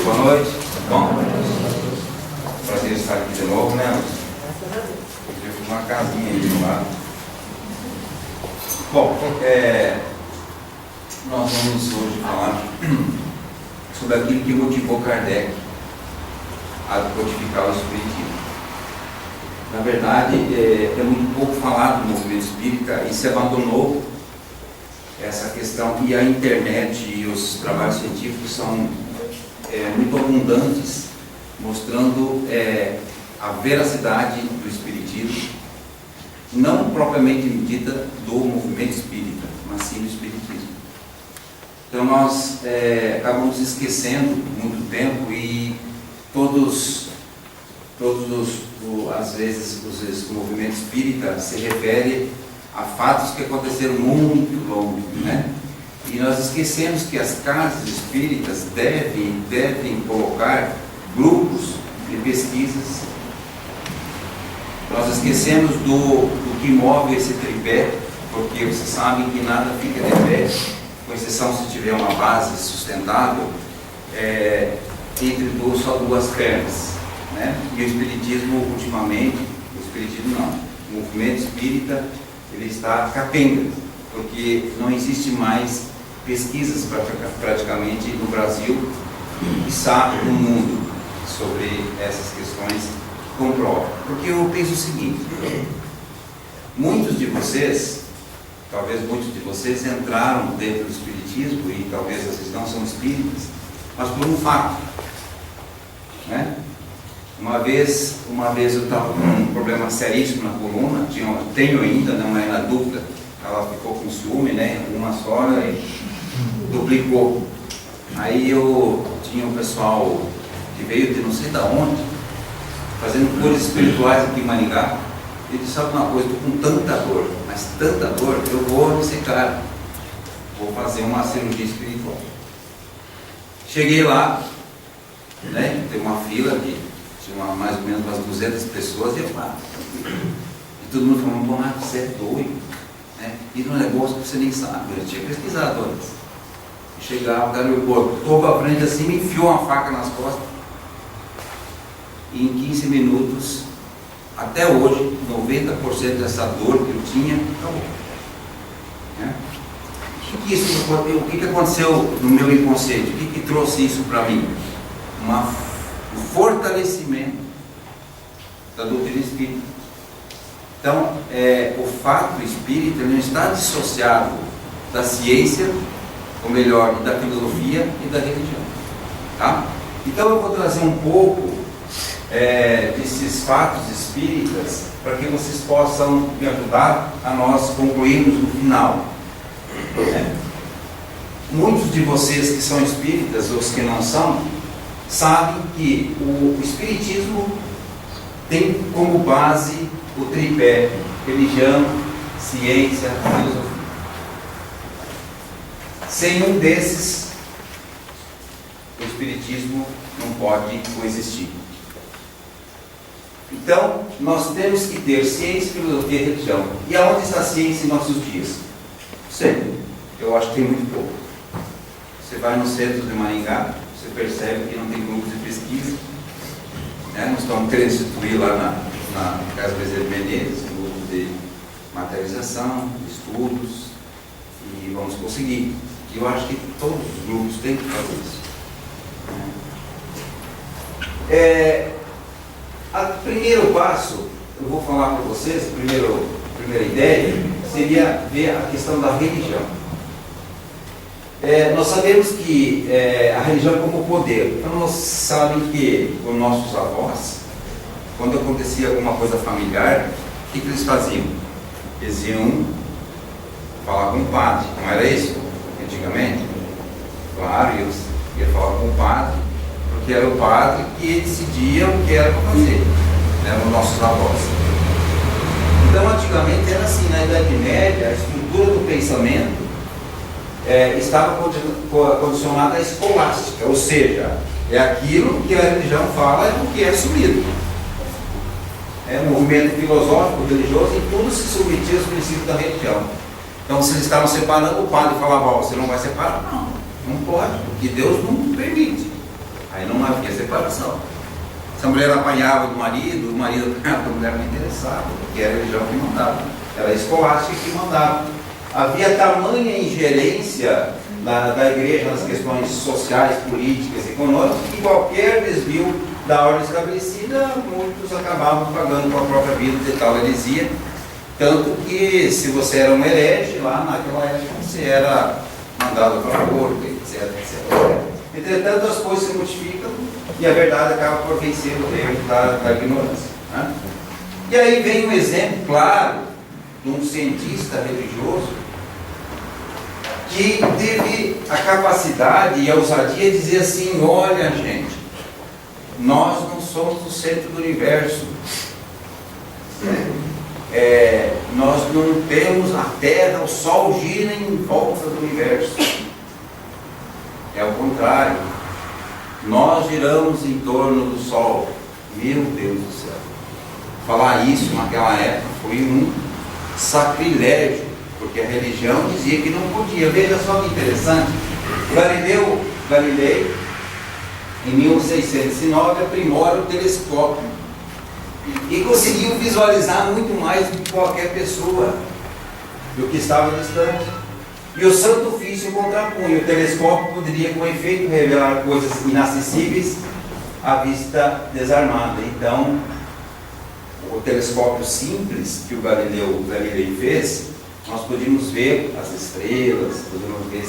Boa noite. Bom? Prazer estar aqui de novo, né? Eu fui uma casinha aí do lado. Bom, nós vamos hoje falar sobre aquilo que motivou Kardec a codificar o Espiritismo. Na verdade, é muito pouco falado no movimento espírita e se abandonou essa questão, e a internet e os trabalhos científicos são muito abundantes, mostrando a veracidade do Espiritismo, não propriamente medida do movimento espírita, mas sim do Espiritismo. Então nós acabamos esquecendo muito tempo, e às vezes o movimento espírita se refere a fatos que aconteceram muito longe, né? E nós esquecemos que as casas espíritas devem colocar grupos de pesquisas. Nós esquecemos do que move esse tripé, porque vocês sabem que nada fica de pé, com exceção se tiver uma base sustentável, entre só duas pernas, né? E o Espiritismo, ultimamente, o movimento espírita, ele está capenga, porque não existe mais pesquisas praticamente no Brasil e sabe no mundo sobre essas questões que comprovam. Porque eu penso o seguinte: muitos de vocês entraram dentro do Espiritismo, e talvez vocês não são espíritas, mas por um fato, né? Uma vez eu estava com um problema seríssimo na coluna, tenho ainda, não é na dúvida, ela ficou com ciúme, né? Uma só e duplicou. Aí eu tinha um pessoal que veio de não sei da onde, fazendo cores espirituais aqui em Maringá. Ele disse: sabe uma coisa, estou com tanta dor, mas tanta dor, eu vou nesse cara, vou fazer uma cirurgia espiritual. Cheguei lá, né? Tem uma fila aqui, tinha mais ou menos umas 200 pessoas, e eu falo, e todo mundo falando: bom, você é doido, né? E no negócio que você nem sabe. Eu tinha pesquisado antes. E chegava, o cara me botou para frente assim, me enfiou uma faca nas costas, e em 15 minutos, até hoje, 90% dessa dor que eu tinha acabou, né? O que aconteceu no meu inconsciente? O que trouxe isso para mim? O fortalecimento da doutrina espírita. Então, o fato espírita não está dissociado da ciência, ou melhor, da filosofia e da religião, tá? Então eu vou trazer um pouco desses fatos espíritas, para que vocês possam me ajudar a nós concluirmos no final. Muitos de vocês que são espíritas, ou os que não são, sabem que o Espiritismo tem como base o tripé: religião, ciência, filosofia. Sem um desses, o Espiritismo não pode coexistir. Então, nós temos que ter ciência, filosofia e religião. E aonde está a ciência em nossos dias? Sempre. Eu acho que tem muito pouco. Você vai no centro de Maringá, você percebe que não tem grupos de pesquisa, né? Nós estamos querendo instituir lá na Casa Bezerra de Menezes um grupo de materialização, de estudos, e vamos conseguir. E eu acho que todos os grupos têm que fazer isso. O primeiro passo, eu vou falar para vocês, a primeira ideia seria ver a questão da religião. Nós sabemos que a religião é como poder. Então nós sabemos que os nossos avós, quando acontecia alguma coisa familiar, o que eles faziam? Eles iam falar com o padre, não era isso? Antigamente? Claro, eles iam falar com o padre, porque era o padre que decidia o que era para fazer, né? Os nossos avós. Então antigamente era assim, na Idade Média, a estrutura do pensamento estava condicionada à escolástica, ou seja, é aquilo que a religião fala, é o que é assumido. Um movimento filosófico, religioso, e tudo se submetia aos princípios da religião. Então, se eles estavam separando, o padre falava: você não vai separar? Não pode, porque Deus não permite. Aí não havia separação. Se a mulher apanhava do marido, o marido apanhava da mulher, não interessava, porque era a religião que mandava, era a escolástica que mandava. Havia tamanha ingerência da igreja nas questões sociais, políticas, econômicas, que qualquer desvio da ordem estabelecida, muitos acabavam pagando com a própria vida de tal heresia. Tanto que, se você era um herege, lá naquela época você era mandado para o corpo, etc, etc. Entretanto, as coisas se modificam e a verdade acaba por vencer o erro da ignorância, né? E aí vem um exemplo claro de um cientista religioso que teve a capacidade e a ousadia de dizer assim: olha, gente, nós não somos o centro do universo. Nós não temos a Terra, o Sol gira em volta do universo. É o contrário. Nós giramos em torno do Sol. Meu Deus do céu. Falar isso naquela época foi um sacrilégio, porque a religião dizia que não podia. Veja só que interessante. Galileu, em 1609, aprimora o telescópio e conseguiu visualizar muito mais do que qualquer pessoa do que estava distante. E o Santo Ofício contrapunha: o telescópio poderia com efeito revelar coisas inacessíveis à vista desarmada. Então, o telescópio simples que o Galilei fez, nós podíamos ver as estrelas, podíamos ver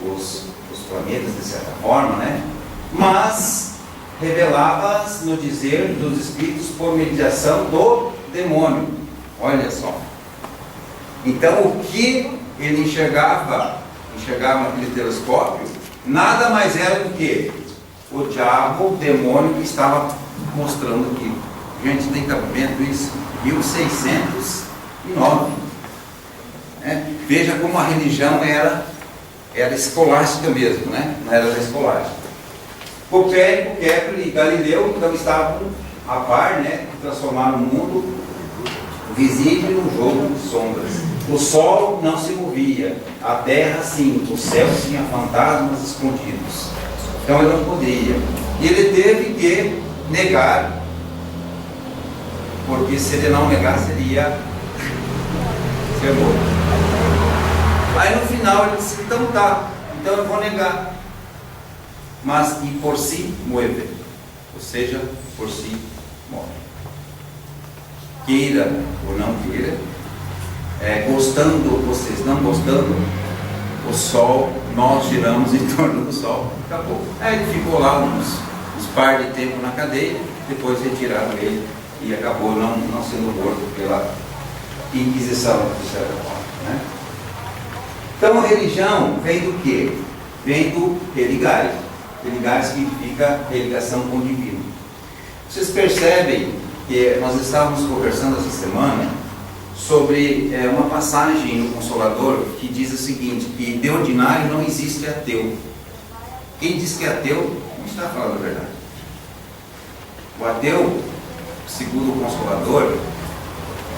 os planetas de certa forma, né? Mas revelava-as no dizer dos espíritos por mediação do demônio. Olha só. Então, o que ele enxergava naquele telescópio, nada mais era do que o diabo, o demônio que estava mostrando aquilo. Gente, tem cabimento isso? 1609. Veja como a religião era escolástica mesmo, né? Não era da escolástica. Copérnico, Kepler e Galileu então estavam a par, né? Transformaram o mundo visível num jogo de sombras. O sol não se movia, a terra sim, o céu tinha fantasmas escondidos. Então ele não poderia. E ele teve que negar, porque se ele não negar seria ser morto. Aí no final ele disse: então tá, então eu vou negar. Mas e por si mueve, ou seja, por si morre. Queira ou não queira, gostando, vocês não gostando, o Sol, nós giramos em torno do Sol, acabou. Aí ele ficou lá uns par de tempo na cadeia, depois retiraram ele e acabou não sendo morto pela Inquisição, de certa forma, né? Então a religião vem do quê? Vem do religare. Religare significa religação com o divino. Vocês percebem que nós estávamos conversando essa semana sobre uma passagem no Consolador que diz o seguinte, que de ordinário não existe ateu. Quem diz que é ateu não está falando a verdade. O ateu, segundo o Consolador,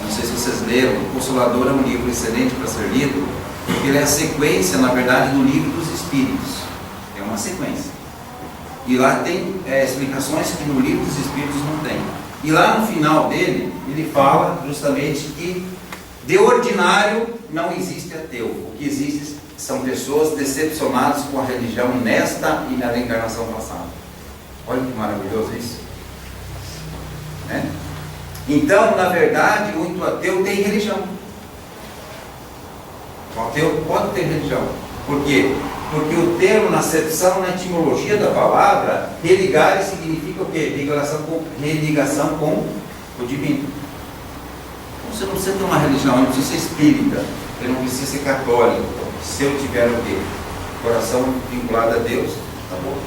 não sei se vocês leram, o Consolador é um livro excelente para ser lido, porque ele é a sequência, na verdade, do Livro dos Espíritos. É uma sequência. E lá tem explicações que no Livro dos Espíritos não tem. E lá no final dele, ele fala justamente que de ordinário não existe ateu. O que existe são pessoas decepcionadas com a religião nesta e na reencarnação passada. Olha que maravilhoso isso. Né? Então, na verdade, muito ateu tem religião. O ateu pode ter religião. Por quê? Porque o termo, na acepção, na etimologia da palavra, religare significa o quê? Religação com o divino. Então, você não precisa ter uma religião, não precisa ser espírita, você não precisa ser católico. Se eu tiver o quê? Coração vinculado a Deus, tá bom?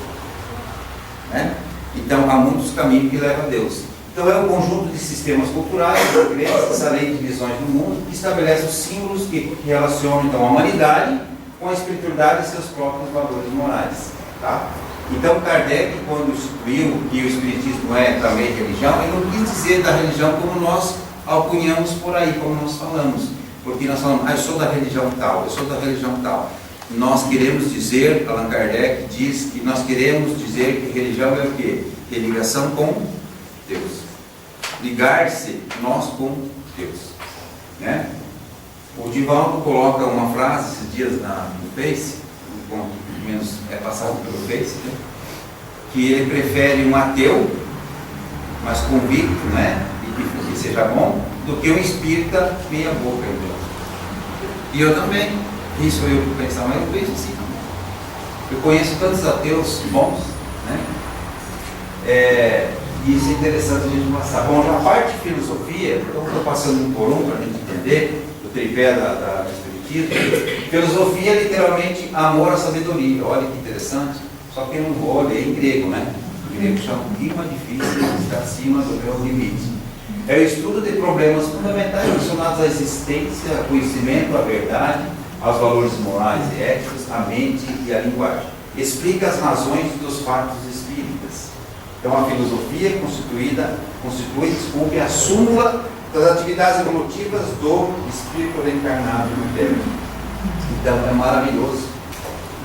Né? Então, há muitos caminhos que levam a Deus. Então é um conjunto de sistemas culturais, de crenças, além de visões do mundo, que estabelece os símbolos que relacionam então a humanidade com a espiritualidade e seus próprios valores morais. Tá? Então Kardec, quando instituiu que o Espiritismo é também religião, ele não quis dizer da religião como nós alcunhamos por aí, como nós falamos. Porque nós falamos, eu sou da religião tal, eu sou da religião tal. nós queremos dizer, Allan Kardec diz que nós queremos dizer que religião é o quê? É ligação com Deus. Ligar-se nós com Deus, né? O Divaldo coloca uma frase esses dias no Face, pelo menos é passado pelo Face, né? Que ele prefere um ateu, mas convicto, né? E que seja bom, do que um espírita meia boca. E eu também, isso eu pensar, mas eu penso assim, eu conheço tantos ateus bons, né? E isso é interessante a gente passar. Bom, na parte de filosofia, eu estou passando um por um para a gente entender, o tripé da Espiritismo. Filosofia é literalmente amor à sabedoria. Olha que interessante, só que eu não vou ler em grego, né? O grego está um pouquinho mais difícil, está acima do meu limite. É o estudo de problemas fundamentais relacionados à existência, ao conhecimento, à verdade, aos valores morais e éticos, à mente e à linguagem. Explica as razões dos fatos espíritas. Então, a filosofia constitui a súmula das atividades evolutivas do espírito reencarnado no tempo. Então, é maravilhoso.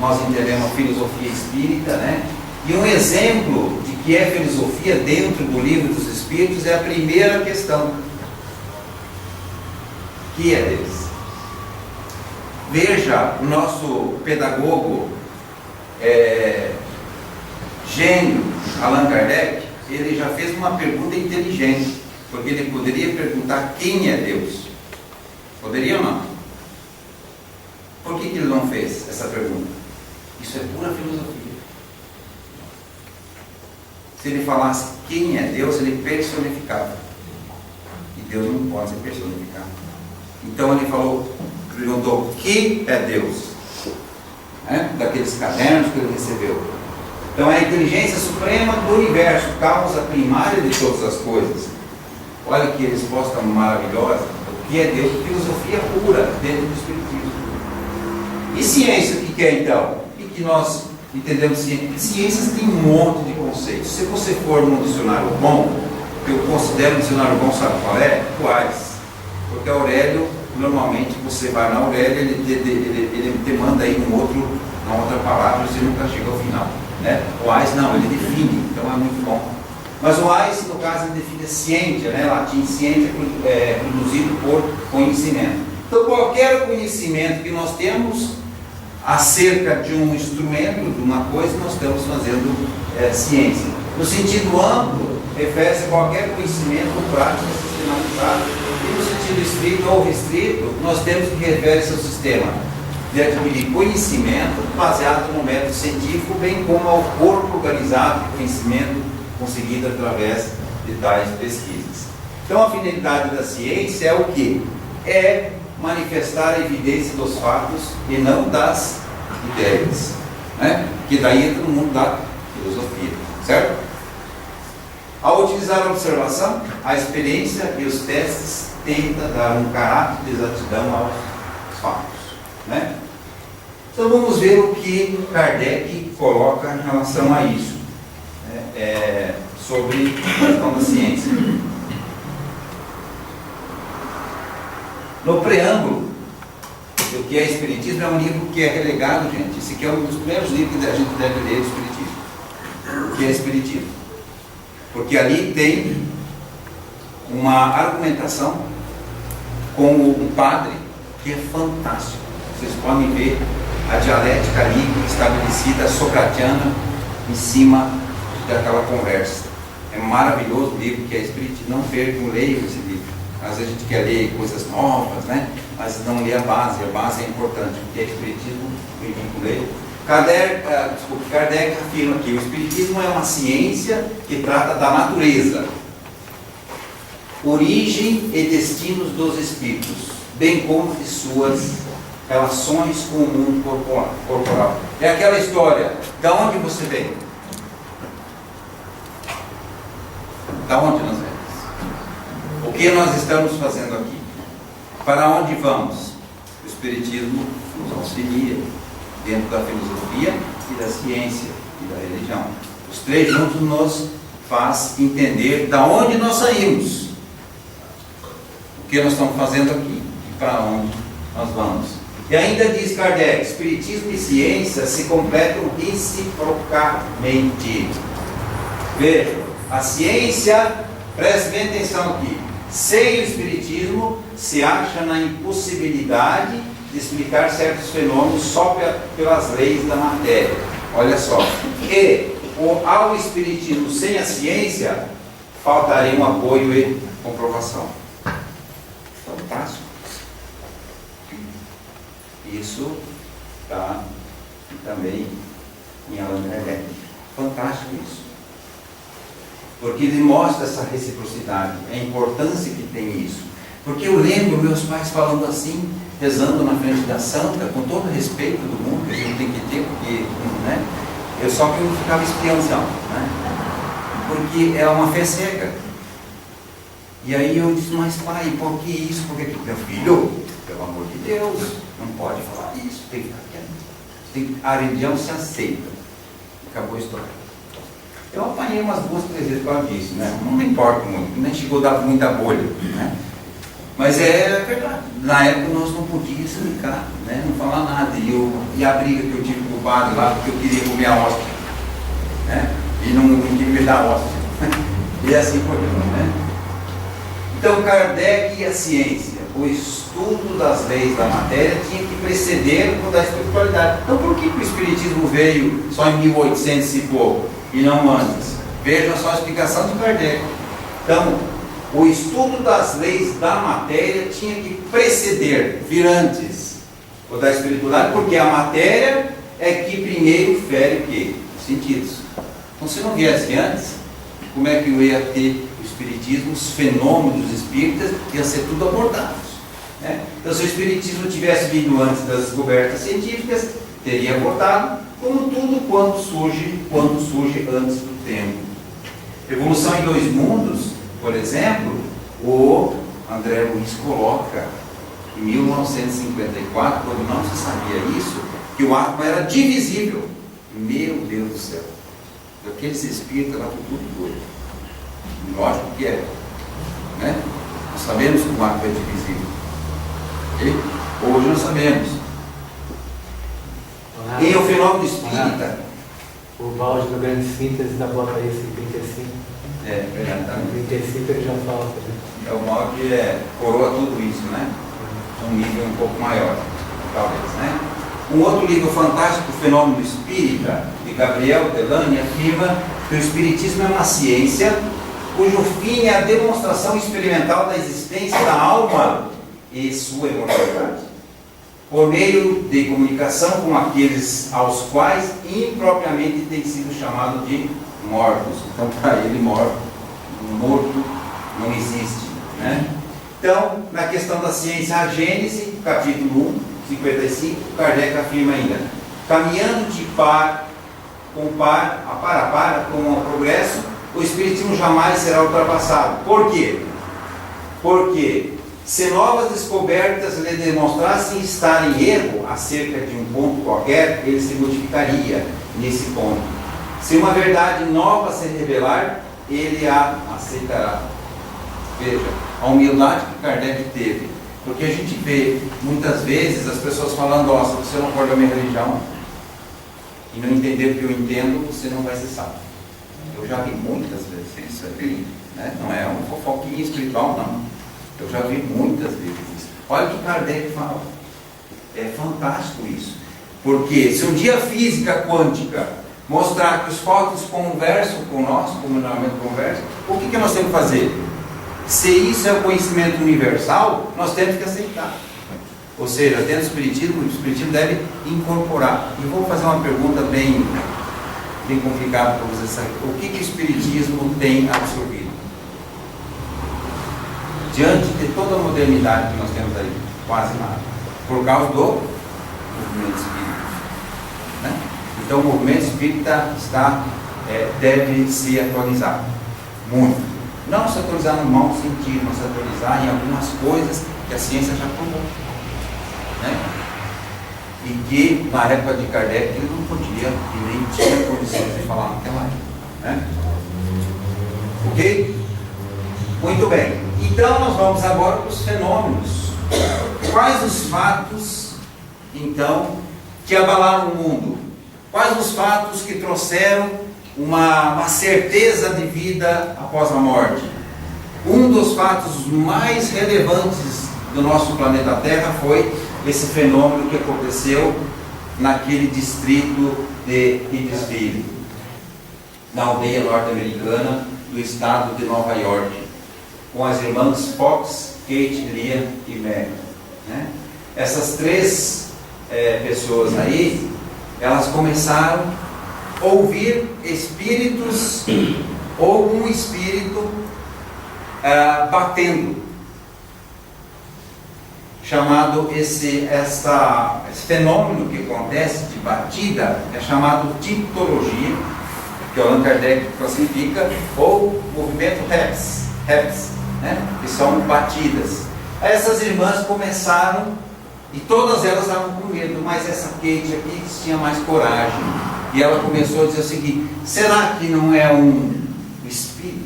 Nós entendemos a filosofia espírita, né? E um exemplo de que é filosofia dentro do livro dos Espíritos é a primeira questão. Que é Deus? Veja, o nosso pedagogo, gênio, Allan Kardec, ele já fez uma pergunta inteligente, porque ele poderia perguntar quem é Deus. Poderia ou não? Por que ele não fez essa pergunta? Isso é pura filosofia. Se ele falasse quem é Deus, ele personificava. E Deus não pode ser personificado. Então ele perguntou o que é Deus? Daqueles cadernos que ele recebeu. Então é a inteligência suprema do universo, causa primária de todas as coisas. Olha que resposta maravilhosa. O que é Deus? Filosofia pura dentro do Espiritismo. E ciência, o que é então? E que nós entendemos ciência? Ciências tem um monte de conceitos. Se você for num dicionário bom, que eu considero um dicionário bom, sabe qual é? O AIS. Porque Aurélio, normalmente você vai na Aurélio, ele te manda aí uma outra palavra, você nunca chega ao final, né? O AIS não, ele define, então é muito bom. Mas o AIS, no caso, ele define ciência, né? Latim, ciência é produzido por conhecimento. Então, qualquer conhecimento que nós temos acerca de um instrumento, de uma coisa, nós estamos fazendo ciência. No sentido amplo, refere-se a qualquer conhecimento prático sistematizado. E no sentido estrito ou restrito, nós temos que refere-se ao sistema de adquirir conhecimento baseado no método científico, bem como ao corpo organizado de conhecimento conseguido através de tais pesquisas. Então, a finalidade da ciência é o quê? É manifestar a evidência dos fatos e não das ideias, né? Que daí entra no mundo da filosofia, certo? Ao utilizar a observação, a experiência e os testes tenta dar um caráter de exatidão aos fatos, né? Então vamos ver o que Kardec coloca em relação a isso, né? Sobre a questão da ciência. No preâmbulo do que é Espiritismo, é um livro que é relegado, gente. Esse aqui é um dos primeiros livros que a gente deve ler do Espiritismo. O que é Espiritismo? Porque ali tem uma argumentação com um padre que é fantástico. Vocês podem ver a dialética ali estabelecida, socratiana, em cima daquela conversa. É maravilhoso o livro que é Espiritismo. Não percam, leiam esse livro. Às vezes a gente quer ler coisas novas, né? Mas não lê a base é importante, porque é Espiritismo, Kardec afirma que o Espiritismo é uma ciência que trata da natureza, origem e destinos dos espíritos, bem como de suas relações com o mundo corporal. É aquela história, da onde você vem? Da onde nós vemos? O que nós estamos fazendo aqui? Para onde vamos? O Espiritismo nos auxilia dentro da filosofia e da ciência e da religião. Os três juntos nos faz entender da onde nós saímos, o que nós estamos fazendo aqui e para onde nós vamos. E ainda diz Kardec, espiritismo e ciência se completam reciprocamente. Veja, a ciência, preste bem atenção aqui, sem o espiritismo se acha na impossibilidade de explicar certos fenômenos só pelas leis da matéria. Olha só. E ao espiritismo sem a ciência, faltaria um apoio e comprovação. Fantástico. Isso está também em Allan Kardec. Fantástico isso. Porque ele mostra essa reciprocidade, a importância que tem isso. Porque eu lembro meus pais falando assim, rezando na frente da santa, com todo o respeito do mundo que a gente tem que ter, porque, né, eu só que eu ficava espiãozão, né, porque é uma fé cega. E aí eu disse, mas pai, por que isso? Por que meu filho, pelo amor de Deus, não pode falar isso, tem que ficar quieto. A religião se aceita. Acabou a história. Eu apanhei umas 2, 3 vezes por causa disso, né? Não me importa muito, nem chegou a dar muita bolha, né? Mas é verdade, na época nós não podíamos explicar, né? Não falar nada, e a briga que eu tive com o padre lá, porque eu queria comer a hóstia, né? E não queria me dar a hóstia, e assim por diante, né? Então Kardec e a ciência, o estudo das leis da matéria tinha que preceder o da espiritualidade. Então por que o espiritismo veio só em 1800 e pouco, e não antes? Vejam só a explicação de Kardec. Então, o estudo das leis da matéria tinha que preceder, vir antes o da espiritualidade, porque a matéria é que primeiro fere o quê? Os sentidos. Então, se não viesse antes, como é que eu ia ter o espiritismo, os fenômenos espíritas, ia ser tudo abordados, né? Então, se o espiritismo tivesse vindo antes das descobertas científicas, teria abordado, como tudo quanto surge antes do tempo. Evolução em Dois Mundos, por exemplo, o André Luiz coloca, em 1954, quando não se sabia isso, que o átomo era divisível. Meu Deus do céu! Aqueles espíritos lá tudo doido. Lógico que é, né? Nós sabemos que o átomo é divisível. Okay? Hoje nós sabemos. E o fenômeno espírita. O balde do grande síntese da bota aí, 35. É, verdade. 35 ele já fala também. É o mal que coroa tudo isso, né? Um nível um pouco maior, talvez, né? Um outro livro fantástico, O Fenômeno Espírita, de Gabriel Delany, afirma que o Espiritismo é uma ciência cujo fim é a demonstração experimental da existência da alma e sua imortalidade, por meio de comunicação com aqueles aos quais impropriamente tem sido chamado de mortos. Então, para ele, morto não existe, né? Então, na questão da ciência, a Gênese, capítulo 1, 55, Kardec afirma ainda: caminhando de par a par com o progresso, o Espiritismo jamais será ultrapassado. Por quê? Porque se novas descobertas lhe demonstrassem estar em erro acerca de um ponto qualquer, ele se modificaria nesse ponto. Se uma verdade nova se revelar, ele a aceitará. Veja, a humildade que Kardec teve. Porque a gente vê, muitas vezes, as pessoas falando: ó, se você não for da minha religião e não entender o que eu entendo, você não vai ser sábio. Eu já vi muitas vezes isso aqui, né? Não é uma fofoquinha espiritual, não. Eu já vi muitas vezes isso. Olha o que Kardec fala. É fantástico isso. Porque se um dia a física quântica mostrar que os fótons conversam com nós, como normalmente conversam, o que nós temos que fazer? Se isso é o conhecimento universal, nós temos que aceitar. Ou seja, dentro do Espiritismo, o Espiritismo deve incorporar. E vou fazer uma pergunta bem complicada para vocês saberem. O que o Espiritismo tem absorvido? Diante de toda a modernidade que nós temos aí, quase nada. Por causa do movimento espírita, né? Então o movimento espírita deve se atualizar muito. Não se atualizar no mau sentido, mas se atualizar em algumas coisas que a ciência já provou, né? E que na época de Kardec ele não podia e nem tinha condições de falar naquela época, né? Ok? Muito bem. Então nós vamos agora para os fenômenos. Quais os fatos então, que abalaram o mundo? Quais os fatos que trouxeram uma certeza de vida após a morte? Um dos fatos mais relevantes do nosso planeta Terra foi esse fenômeno que aconteceu naquele distrito de Hydesville, na aldeia norte-americana do estado de Nova York, com as irmãs Fox, Kate, Leah e Meg, né? Essas três pessoas aí, elas começaram a ouvir espíritos, ou um espírito batendo, chamado esse fenômeno que acontece de batida, é chamado tipologia, que Allan Kardec classifica, ou movimento Hertz, né? Que são batidas. Essas irmãs começaram, e todas elas estavam com medo, mas essa Kate aqui tinha mais coragem, e ela começou a dizer o seguinte: será que não é um espírito?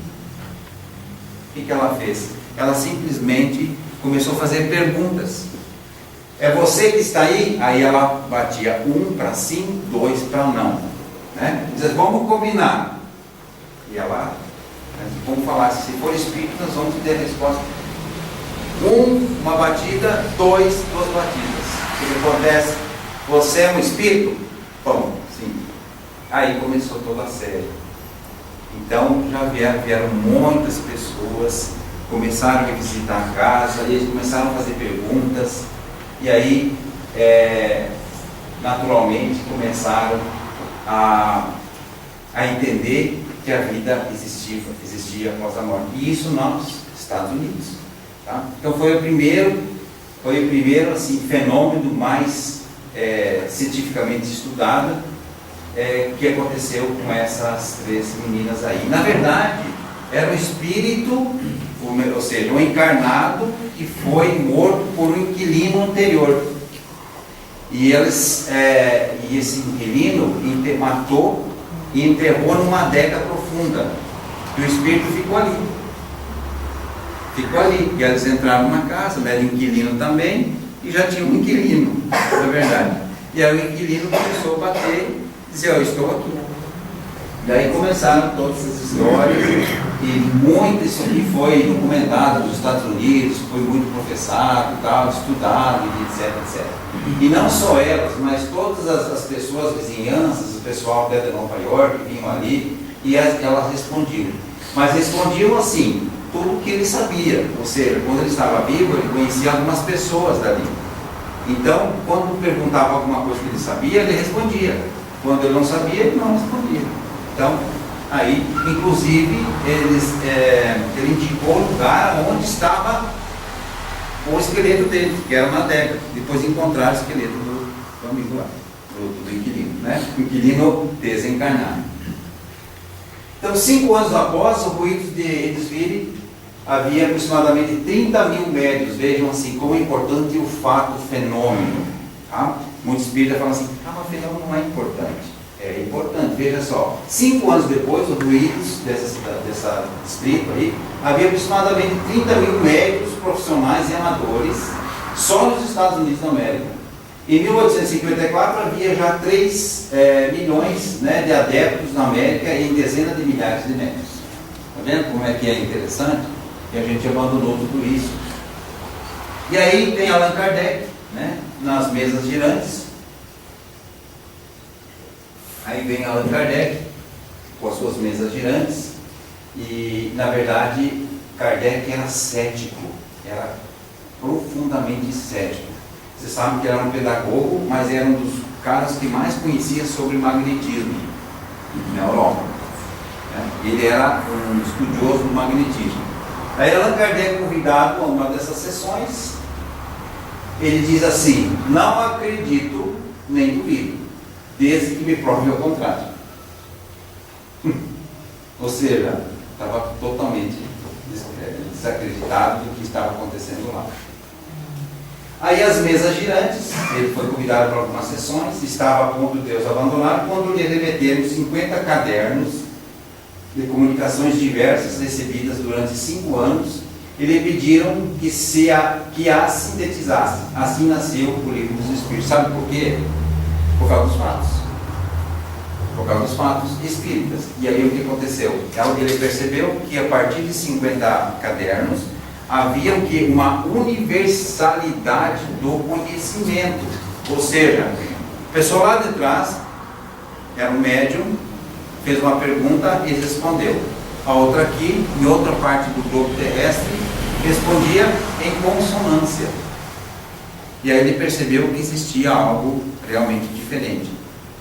O que ela fez? Ela simplesmente começou a fazer perguntas. É você que está aí? Aí ela batia 1 para sim, 2 para não, né? Diz, vamos combinar. E ela, vamos falar, se for espírito, nós vamos ter a resposta. 1, uma batida, 2 batidas. O que acontece? Você é um espírito? Bom, sim. Aí começou toda a série. Então já vieram muitas pessoas, começaram a visitar a casa, e eles começaram a fazer perguntas, e aí naturalmente começaram a entender que a vida existia após a morte. E isso nos Estados Unidos. Tá? Então foi o primeiro assim, fenômeno mais cientificamente estudado que aconteceu com essas três meninas aí. Na verdade, era um espírito, ou seja, um encarnado que foi morto por um inquilino anterior. E esse inquilino matou e enterrou numa adega profunda. E o espírito ficou ali. E eles entraram numa casa, era inquilino também, e já tinha um inquilino, na verdade. E aí o inquilino começou a bater e dizer, eu estou aqui. Daí começaram todas essas histórias, e muito isso aqui foi documentado nos Estados Unidos, foi muito professado, tal, estudado, etc. E não só elas, mas todas as pessoas, vizinhanças, o pessoal de Nova York, vinham ali, e elas respondiam. Mas respondiam assim, tudo o que ele sabia, ou seja, quando ele estava vivo, ele conhecia algumas pessoas dali. Então, quando perguntava alguma coisa que ele sabia, ele respondia. Quando ele não sabia, ele não respondia. Então, aí, inclusive, ele indicou o lugar onde estava o esqueleto dele, que era na adega. Depois encontraram o esqueleto do amigo lá, do inquilino, né? O inquilino desencarnado. Então, 5 anos após o ruído de Hydesville, havia aproximadamente 30 mil médios. Vejam assim, como é importante o fato, o fenômeno. Tá? Muitos espíritas falam assim, mas o fenômeno não é importante. É importante, veja só. 5 anos depois, o ruído dessa distrito aí, havia aproximadamente 30 mil médicos profissionais e amadores, só nos Estados Unidos da América. Em 1854 havia já 3 milhões, né, de adeptos na América e em dezenas de milhares de médicos. Está vendo como é que é interessante? E a gente abandonou tudo isso. E aí tem Allan Kardec, né, nas mesas girantes. Aí vem Allan Kardec com as suas mesas girantes. E na verdade Kardec era cético, era profundamente cético. Você sabe que era um pedagogo, mas era um dos caras que mais conhecia sobre magnetismo na Europa. Ele era um estudioso do magnetismo. Aí Allan Kardec, convidado a uma dessas sessões, ele diz assim, não acredito nem duvido, desde que me prove o contrário. Ou seja, estava totalmente desacreditado do que estava acontecendo lá. Aí as mesas girantes, ele foi convidado para algumas sessões, estava a ponto de os abandonar, quando lhe remeteram 50 cadernos de comunicações diversas recebidas durante 5 anos e lhe pediram que a sintetizasse. Assim nasceu o Livro dos Espíritos. Sabe por quê? Por causa dos fatos. Por causa dos fatos espíritas. E aí o que aconteceu? Ele percebeu que a partir de 50 cadernos havia uma universalidade do conhecimento. Ou seja, a pessoa lá de trás era um médium, fez uma pergunta e respondeu. A outra aqui, em outra parte do globo terrestre, respondia em consonância. E aí ele percebeu que existia algo realmente diferente.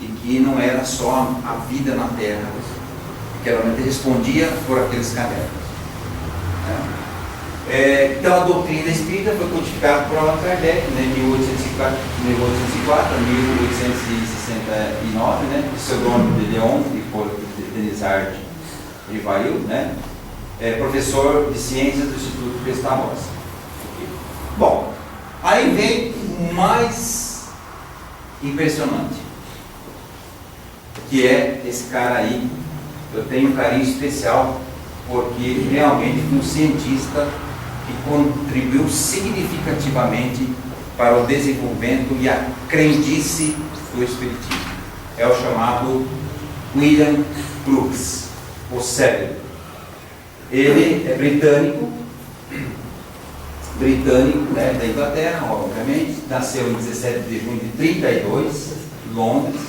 E que não era só a vida na Terra, que realmente respondia por aqueles cadernos. Então a doutrina espírita foi codificada por Allan Kardec, né, em 1804 a 1869, né, pseudônimo de Leon e por Denisard Rivail, né, professor de ciências do Instituto Pestalozzi. Bom, aí vem o mais impressionante, que é esse cara aí. Eu tenho um carinho especial porque realmente foi um cientista que contribuiu significativamente para o desenvolvimento e a crendice do Espiritismo. É o chamado William Crookes, o cérebro. Ele é britânico, né, da Inglaterra, obviamente. Nasceu em 17 de junho de 32, em Londres.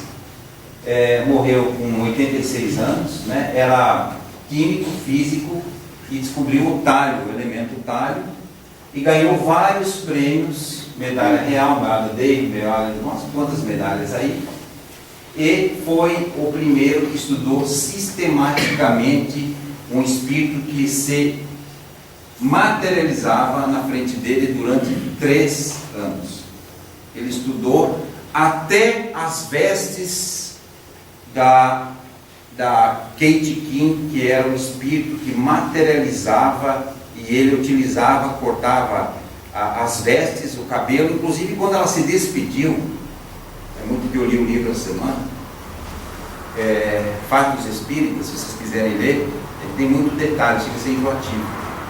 Morreu com 86 anos, né? Era químico, físico, e descobriu o talho, o elemento talho, e ganhou vários prêmios, medalha real, medalha Davis, medalha de umas quantas medalhas aí, e foi o primeiro que estudou sistematicamente um espírito que se materializava na frente dele durante 3 anos. Ele estudou até as vestes da Kate King, que era o espírito que materializava, e ele utilizava, cortava as vestes, o cabelo. Inclusive quando ela se despediu, é muito que eu li o livro essa semana, Fatos Espíritas, se vocês quiserem ler, ele tem muito detalhe, chega a ser enjoativo,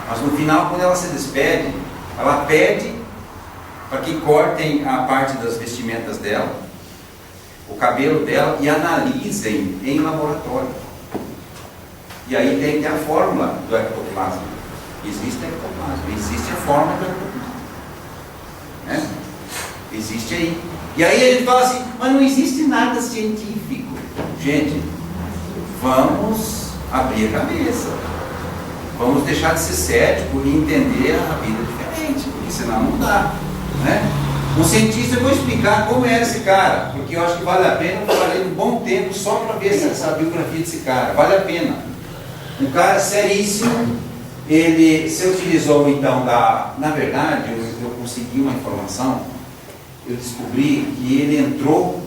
mas no final, quando ela se despede, ela pede para que cortem a parte das vestimentas dela, o cabelo dela, e analisem em laboratório. E aí tem a fórmula do ectoplasma. Existe ectoplasma, existe a fórmula do ectoplasma, né? Existe aí. E aí ele fala assim, mas não existe nada científico. Gente, vamos abrir a cabeça, vamos deixar de ser cético e entender a vida diferente, porque senão não dá, né? Um cientista, eu vou explicar como era esse cara, porque eu acho que vale a pena. Eu falei um bom tempo só para ver essa biografia desse cara, vale a pena. Um cara seríssimo. Ele se utilizou então na verdade, eu consegui uma informação, eu descobri que ele entrou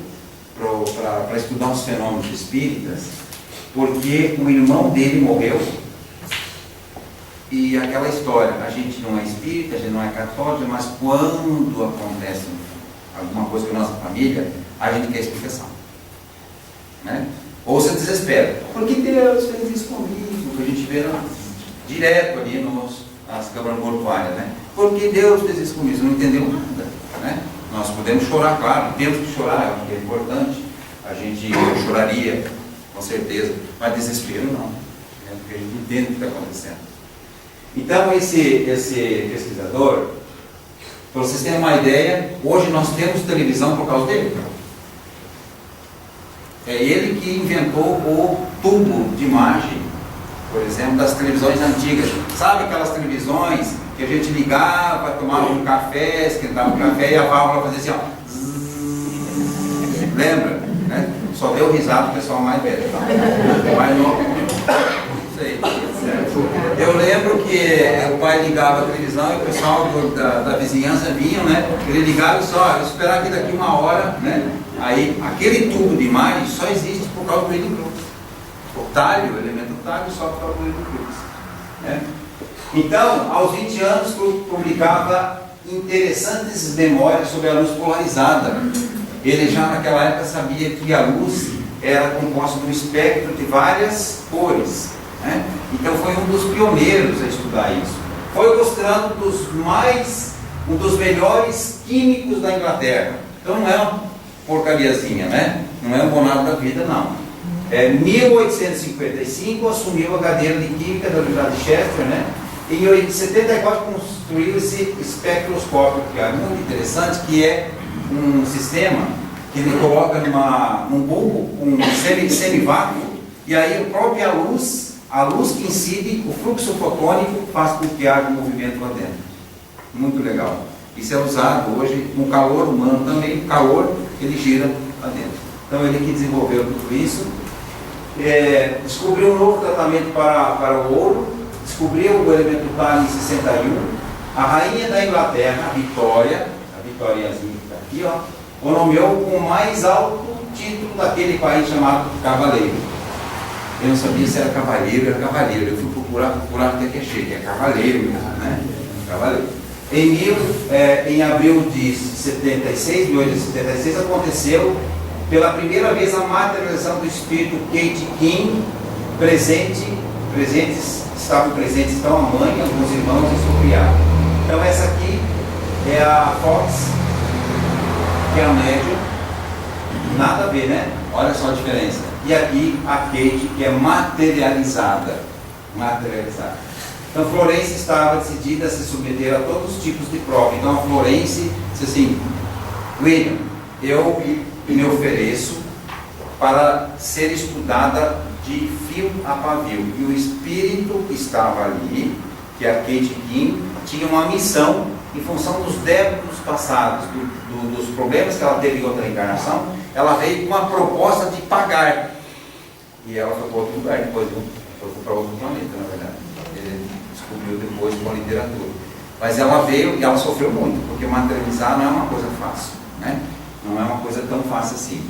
para estudar os fenômenos espíritas porque um irmão dele morreu. E aquela história, a gente não é espírita, a gente não é católico, mas quando acontece alguma coisa com a nossa família, a gente quer explicação, né? Ou se desespera, porque Deus fez isso comigo, que a gente vê direto ali nas câmaras mortuárias, né? Porque Deus fez isso comigo, não entendeu nada, né? Nós podemos chorar, claro, temos que chorar, eu acho que é importante, eu choraria, com certeza, mas desespero não, né? Porque a gente entende o que está acontecendo. Então esse pesquisador, para vocês terem uma ideia, hoje nós temos televisão por causa dele. É ele que inventou o tubo de imagem, por exemplo, das televisões antigas. Sabe aquelas televisões que a gente ligava, tomava um café, esquentava um café e a válvula fazia assim, ó. Zzz, lembra? Né? Só deu risada o pessoal mais velho. Tá? Mais novo. Isso aí. Eu lembro que o pai ligava a televisão e o pessoal da vizinhança vinha, né? Ele ligava e só, eu esperar aqui daqui 1 hora, né? Aí, aquele tubo de imagem só existe por causa do William Crookes. O talho, o elemento talho, só por causa do William Crookes, né? Então, aos 20 anos, publicava interessantes memórias sobre a luz polarizada. Ele já naquela época sabia que a luz era composta de um espectro de várias cores, né? Então foi um dos pioneiros a estudar isso. foi mostrando um dos melhores químicos da Inglaterra. Então não é uma porcariazinha, né? Não é um bonado da vida, não. Em 1855 assumiu a cadeira de Química da Universidade de Chester, né? Em 1974 construiu esse espectroscópio, que é muito interessante, que é um sistema que ele coloca num bulbo, um semivácuo, e aí a própria luz que incide, o fluxo fotônico faz com que haja um movimento lá dentro. Muito legal. Isso é usado hoje com calor humano também, o calor ele gira lá dentro. Então ele que desenvolveu tudo isso, descobriu um novo tratamento para o ouro, descobriu o elemento talho em 61, a rainha da Inglaterra, a Vitóriazinha que está aqui, ó, o nomeou com o mais alto título daquele país chamado cavaleiro. Eu não sabia se era cavalheiro, eu fui procurar até que achei, que é cavaleiro, né? Cavaleiro. Em abril de 1876 aconteceu pela primeira vez a materialização do espírito Kate King, estavam presentes então a mãe, alguns irmãos e seu criado. Então essa aqui é a Fox, que é a médium, nada a ver, né? Olha só a diferença. E aqui a Kate, que é materializada. Então Florence estava decidida a se submeter a todos os tipos de prova. Então a Florence disse assim: William, eu me ofereço para ser estudada de fio a pavio. E o espírito que estava ali, que é a Kate King, tinha uma missão em função dos débitos passados, dos problemas que ela teve em outra encarnação. Ela veio com a proposta de pagar. E ela foi para outro lugar, depois foi para outro planeta, na verdade. Ele descobriu depois com a literatura. Mas ela veio e ela sofreu muito, porque materializar não é uma coisa fácil, né? Não é uma coisa tão fácil assim.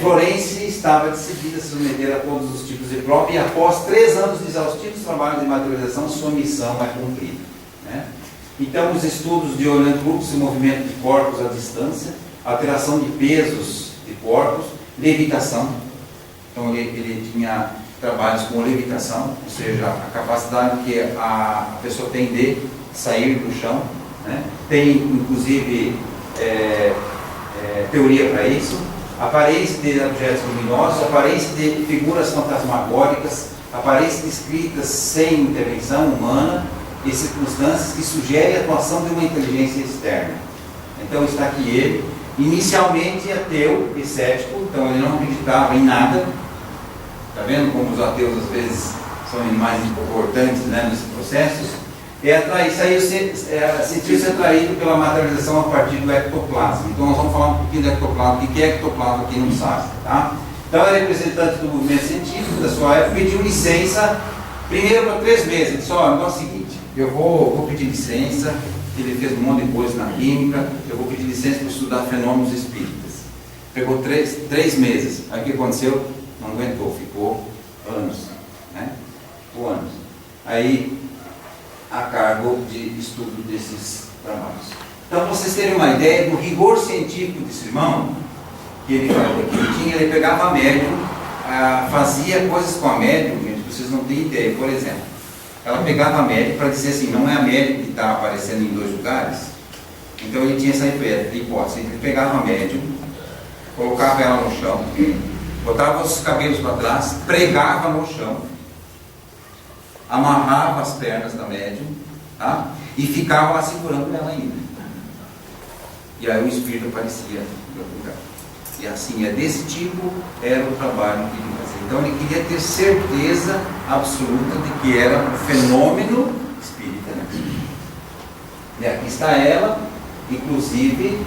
Florence estava decidida a se submeter a todos os tipos de prova, e após 3 anos de exaustivos trabalhos de materialização, sua missão é cumprida, né? Então, os estudos de olhando fluxo e movimento de corpos à distância, alteração de pesos de corpos, levitação. Então, ele tinha trabalhos com levitação, ou seja, a capacidade que a pessoa tem de sair do chão, né? Tem, inclusive, teoria para isso. Aparência de objetos luminosos, aparência de figuras fantasmagóricas, aparência de escritas sem intervenção humana e circunstâncias que sugerem a atuação de uma inteligência externa. Então está aqui ele, inicialmente ateu e cético, então ele não acreditava em nada. Está vendo como os ateus às vezes são mais importantes, né, nesses processos? Sentiu-se atraído pela materialização a partir do ectoplasma. Então nós vamos falar um pouquinho do ectoplasma. O que é ectoplasma? Quem não sabe, tá? Então é representante do movimento científico da sua época, pediu licença primeiro para 3 meses. Ele disse: olha, é o seguinte, eu vou pedir licença. Ele fez um monte de coisa na química, eu vou pedir licença para estudar fenômenos espíritas. Pegou 3 meses. Aí o que aconteceu? Não aguentou, ficou anos, né? Ficou anos. Aí a cargo de estudo desses trabalhos. Então, vocês terem uma ideia do rigor científico desse irmão, que ele tinha, ele pegava a médium, fazia coisas com a médium, gente, vocês não têm ideia. Por exemplo, ela pegava a médium para dizer assim: não é a médium que está aparecendo em 2 lugares. Então ele tinha essa hipótese. Ele pegava a médium, colocava ela no chão, botava os cabelos para trás, pregava no chão, amarrava as pernas da médium, tá? E ficava lá segurando ela ainda. E aí o espírito aparecia em outro lugar. E assim, desse tipo era o trabalho que ele fazia. Então ele queria ter certeza absoluta de que era um fenômeno espírita, né? E aqui está ela, inclusive,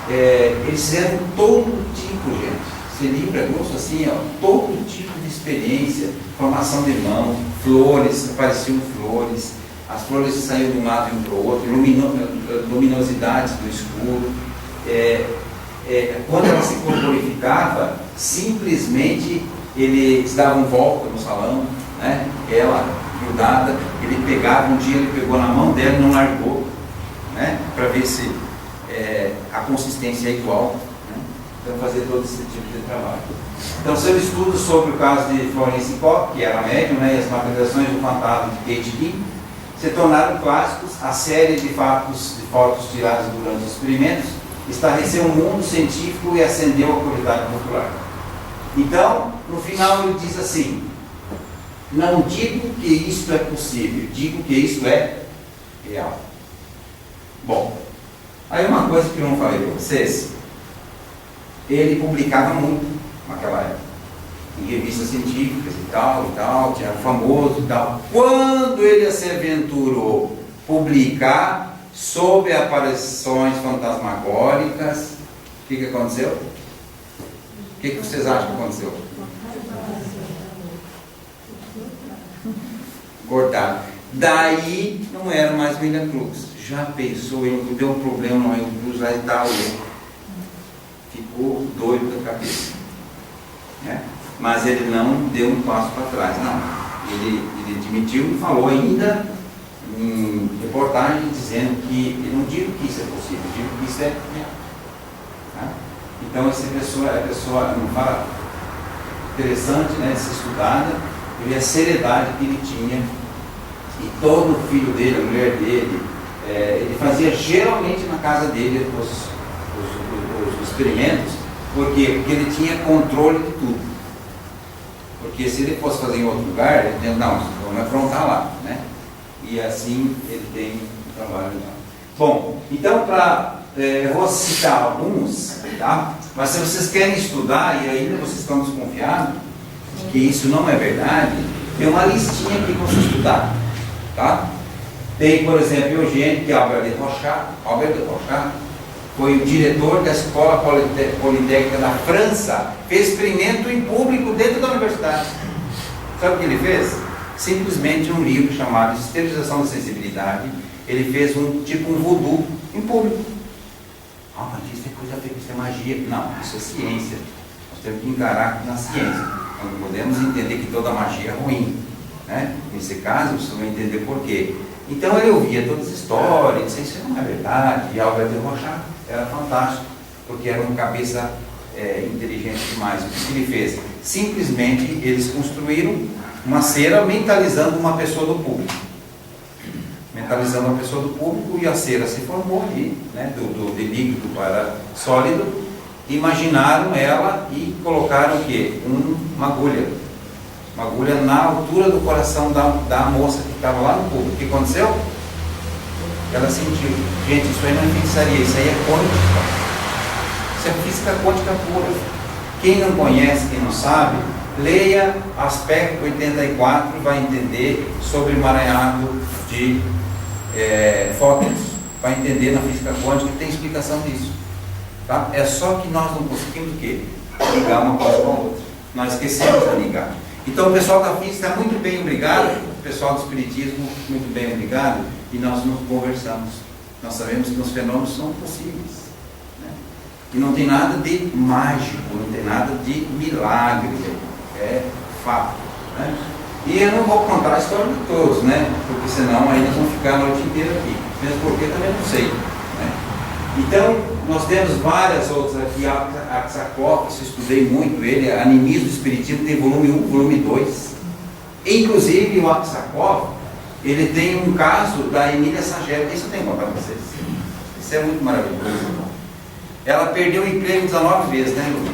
eles fizeram todo tipo, gente. Esse livro é grosso assim, ó, todo tipo de experiência, formação de mão, flores, apareciam flores, as flores saíam de um lado e para o outro, luminosidades do escuro. Quando ela se corporificava, simplesmente eles davam volta no salão, né? Ela grudada, ele pegava, um dia ele pegou na mão dela e não largou, né? Para ver se a consistência é igual. Então, fazer todo esse tipo de trabalho. Então, seu estudo sobre o caso de Florence Cobb, que era médium, né, e as materializações do fantasma de Kate King, se tornaram clássicos. A série de fotos tiradas durante os experimentos esclareceu o mundo científico e acendeu a curiosidade popular. Então, no final ele diz assim: não digo que isto é possível, digo que isto é real. Bom, aí uma coisa que eu não falei para vocês, ele publicava muito naquela época, em revistas científicas e tal, tinha famoso e tal. Quando ele se aventurou publicar sobre aparições fantasmagóricas, o que aconteceu? O que vocês acham que aconteceu? Cortado. Daí não era mais William Crookes. Já pensou, ele deu um problema no William Crookes lá e tal, ficou doido da cabeça, né? Mas ele não deu um passo para trás, não. Ele admitiu e falou ainda em reportagem dizendo que, eu não digo que isso é possível, eu digo que isso é real, tá? Então essa pessoa não fala, interessante, né, ser estudada, e a seriedade que ele tinha, e todo o filho dele, a mulher dele, ele fazia geralmente na casa dele os experimentos. Por quê? Porque ele tinha controle de tudo. Porque se ele fosse fazer em outro lugar, ele dizia, não, vamos afrontar lá, né? E assim ele tem um trabalho lá. Bom, então eu vou citar alguns, tá? Mas se vocês querem estudar e ainda vocês estão desconfiados de que isso não é verdade, tem uma listinha aqui para vocês estudar, tá? Tem, por exemplo, Eugênio, que é Albert de Rochat, foi o diretor da Escola Politécnica da França, fez experimento em público dentro da universidade. Sabe o que ele fez? Simplesmente um livro chamado Esterilização da Sensibilidade. Ele fez um voodoo em público. Ah, mas isso é coisa feita, isso é magia. Não, isso é ciência. Nós temos que encarar na ciência. Nós não podemos entender que toda magia é ruim, né? Nesse caso, vocês vão entender por quê. Então ele ouvia todas as histórias, disse, isso não é verdade. E Albert de Rochat era fantástico, porque era uma cabeça inteligente demais. O que ele fez? Simplesmente eles construíram uma cera mentalizando uma pessoa do público. Mentalizando uma pessoa do público, e a cera se formou ali, né, de líquido para sólido. Imaginaram ela e colocaram o quê? Uma agulha. Uma agulha na altura do coração da moça que estava lá no público. O que aconteceu? Ela sentiu. Gente, isso aí não é feitiçaria, isso aí é quântica. Isso é física quântica pura. Quem não conhece, quem não sabe, leia Aspecto 84 e vai entender sobre emaranhado de fótons. Vai entender na física quântica que tem explicação disso. Tá? É só que nós não conseguimos o quê? Ligar uma coisa com a outra. Nós esquecemos de ligar. Então o pessoal da física está muito bem, obrigado. O pessoal do espiritismo, muito bem, obrigado. E nós nos conversamos. Nós sabemos que os fenômenos são possíveis, né? E não tem nada de mágico, não tem nada de milagre. É fato, né? E eu não vou contar a história de todos, né? Porque senão aí nós vamos ficar a noite inteira aqui. Mesmo porque também não sei, né? Então, nós temos várias outras aqui. Aksakov, eu estudei muito ele, Animismo do Espiritismo, tem volume 1, volume 2. Inclusive, o Aksakov, ele tem um caso da Emília Sagel, isso eu tenho que contar para vocês. Isso é muito maravilhoso. Ela perdeu o emprego 19 vezes, né, Lu?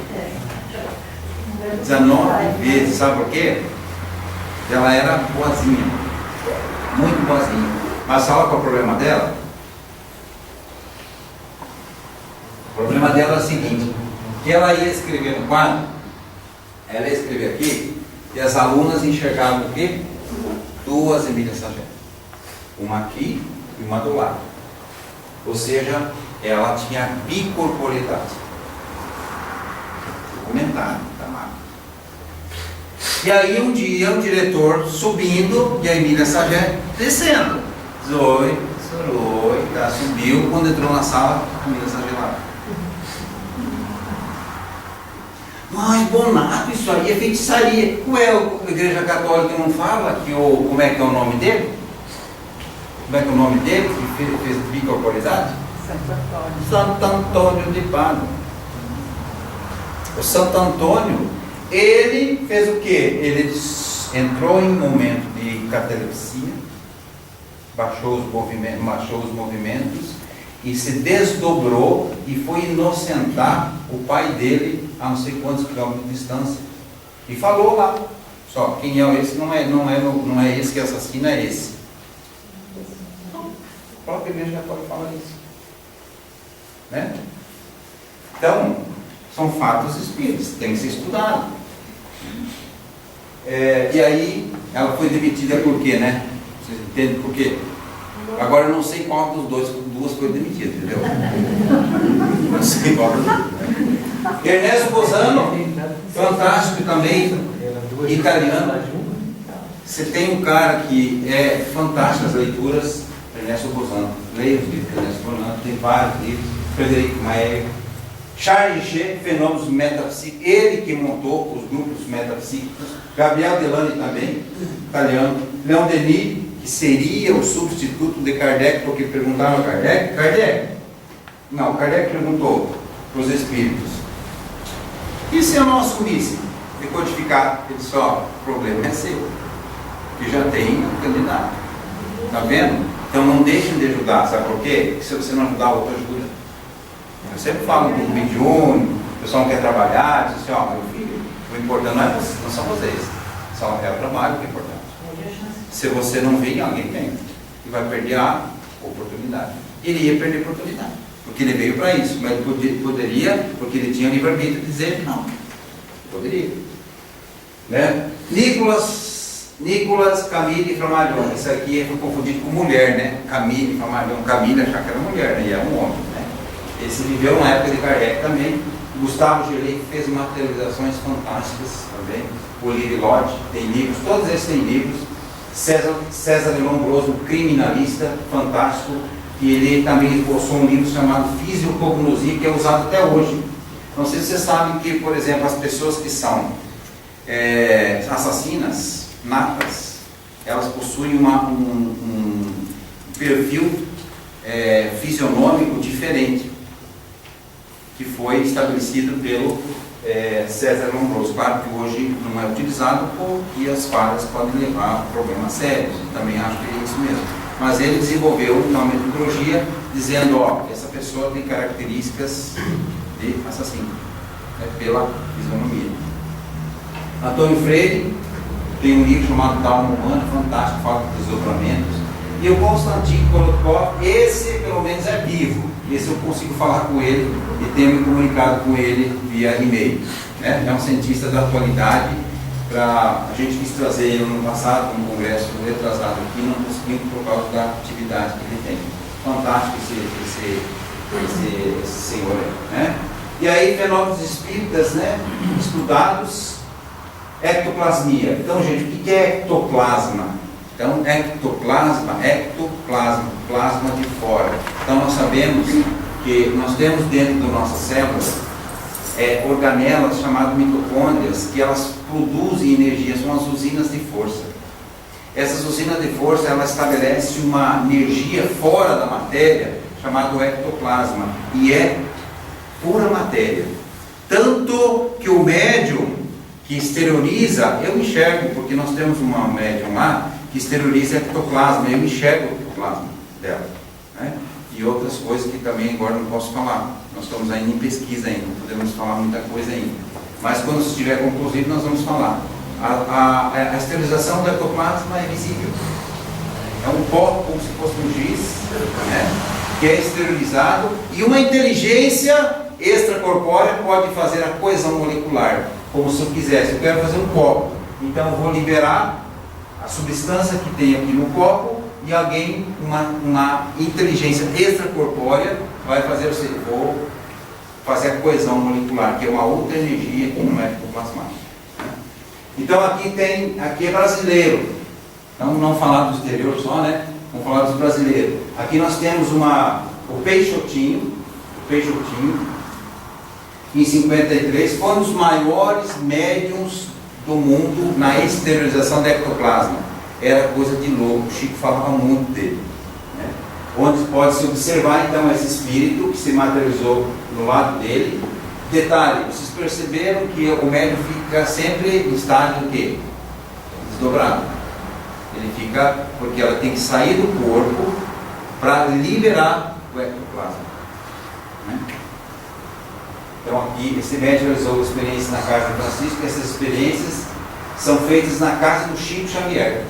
19 vezes, sabe por quê? Ela era boazinha, muito boazinha. Mas sabe qual é o problema dela? O problema dela é o seguinte, que ela ia escrever no quadro, ela ia escrever aqui, e as alunas enxergavam o quê? Duas Emílias Sagel. Uma aqui e uma do lado. Ou seja, ela tinha bicorporeidade. Comentário da máquina. E aí um dia o diretor subindo e a Emília Sagel descendo. Zoe, tá, subiu, quando entrou na sala, a Emília Sagel lá. Mas Bonato, isso aí é feitiçaria. Ué, a Igreja Católica não fala que como é que é o nome dele? Como é que é o nome dele que fez bicorporidade? Santo Antônio de Pádua. O Santo Antônio, ele fez o quê? Ele entrou em um momento de catalepsia, baixou os movimentos e se desdobrou e foi inocentar o pai dele a não sei quantos quilômetros de distância. E falou lá, só, quem é esse? Não é esse que assassina, é esse. A própria igreja já pode falar isso. Né? Então, são fatos espíritas, tem que ser estudado. E aí, ela foi demitida por quê, né? Vocês entendem por quê? Agora eu não sei qual dos duas foi demitida, entendeu? Não sei qual dos dois. Ernesto Bosano, fantástico também, italiano. Você tem um cara que é fantástico as leituras, Ernesto Bosano. Leia os livros de Ernesto Bosano, tem vários livros. Frederico Maia, Charles G, Fenômenos Metapsíquicos, ele que montou os grupos metapsíquicos. Gabriel Delany também, italiano. Leon Denis, que seria o substituto de Kardec, porque perguntaram a Kardec? Não, Kardec perguntou para os espíritos: e se eu não assumisse decodificar? Ele disse: ó, o problema é seu, que já tem um candidato. Está vendo? Então não deixem de ajudar, sabe por quê? Porque se você não ajudar, o outro ajuda. Eu sempre falo com o mediúnico, o pessoal não quer trabalhar, diz assim: ó, meu filho, o importante não é você, não são vocês, só é o trabalho que é importante. Se você não vir, alguém vem e vai perder a oportunidade. Ele ia perder a oportunidade, porque ele veio para isso, mas ele poderia, porque ele tinha livre-arbítrio, dizer não. Poderia. Né? Nicolas Camille Flammarion. Isso aqui foi confundido com mulher, né? Camille Flammarion. Camille achava que era mulher, né? E é um homem, né? Esse viveu na época de Kardec também. Gustavo Gelei fez materializações fantásticas também. O Liri Lodge tem livros, todos esses têm livros. César de Lombroso, criminalista, fantástico, e ele também esboçou um livro chamado Fisiocognosia, que é usado até hoje. Não sei se vocês sabem que, por exemplo, as pessoas que são assassinas natas, elas possuem um perfil fisionômico diferente, que foi estabelecido pelo César Lombroso. Claro que hoje não é utilizado porque as falhas podem levar a problemas sérios. Também acho que é isso mesmo. Mas ele desenvolveu uma metodologia dizendo: ó, essa pessoa tem características de assassino, né, pela fisionomia. Antônio Freire tem um livro chamado Alma Humana, fantástico, fala de desdobramentos. E o Konstantin Korotkov, esse pelo menos é vivo. Esse eu consigo falar com ele e tenho me comunicado com ele via e-mail. Né? É um cientista da atualidade. A gente quis trazer ele no passado, num congresso retrasado aqui, não conseguimos por causa da atividade que ele tem. Fantástico esse senhor aí. Né? E aí, fenômenos espíritas, né? Estudados, ectoplasmia. Então, gente, o que é ectoplasma? Então, ectoplasma, plasma de fora. Então, nós sabemos que nós temos dentro das nossas células organelas chamadas mitocôndrias, que elas produzem energia, são as usinas de força. Essas usinas de força, elas estabelecem uma energia fora da matéria, chamada ectoplasma, e é pura matéria. Tanto que o médium que exterioriza, eu enxergo, porque nós temos uma médium lá, que exterioriza ectoplasma, eu enxergo o ectoplasma dela, né? E outras coisas que também agora não posso falar, nós estamos ainda em pesquisa ainda, não podemos falar muita coisa ainda, mas quando estiver concluído nós vamos falar. A esterilização do ectoplasma é visível, é um pó como se fosse um giz, né? Que é esterilizado, e uma inteligência extracorpórea pode fazer a coesão molecular, como se eu quisesse, eu quero fazer um copo, então eu vou liberar a substância que tem aqui no copo, e alguém, uma inteligência extracorpórea, vai fazer o seguinte: vou fazer a coesão molecular, que é uma outra energia que não é ectoplasmática. Né? Então aqui é brasileiro, então não falar do exterior só, né? Vamos falar dos brasileiros. Aqui nós temos o Peixotinho, em 53, foi um dos maiores médiums do mundo na esterilização de ectoplasma. Era coisa de louco, o Chico falava muito dele. Né? Onde pode-se observar então esse espírito que se materializou no lado dele. Detalhe, vocês perceberam que o médium fica sempre em estado de quê? Desdobrado. Ele fica, porque ela tem que sair do corpo para liberar o ectoplasma, né? Então aqui, esse médico realizou experiências na casa de Francisco, e essas experiências são feitas na casa do Chico Xavier.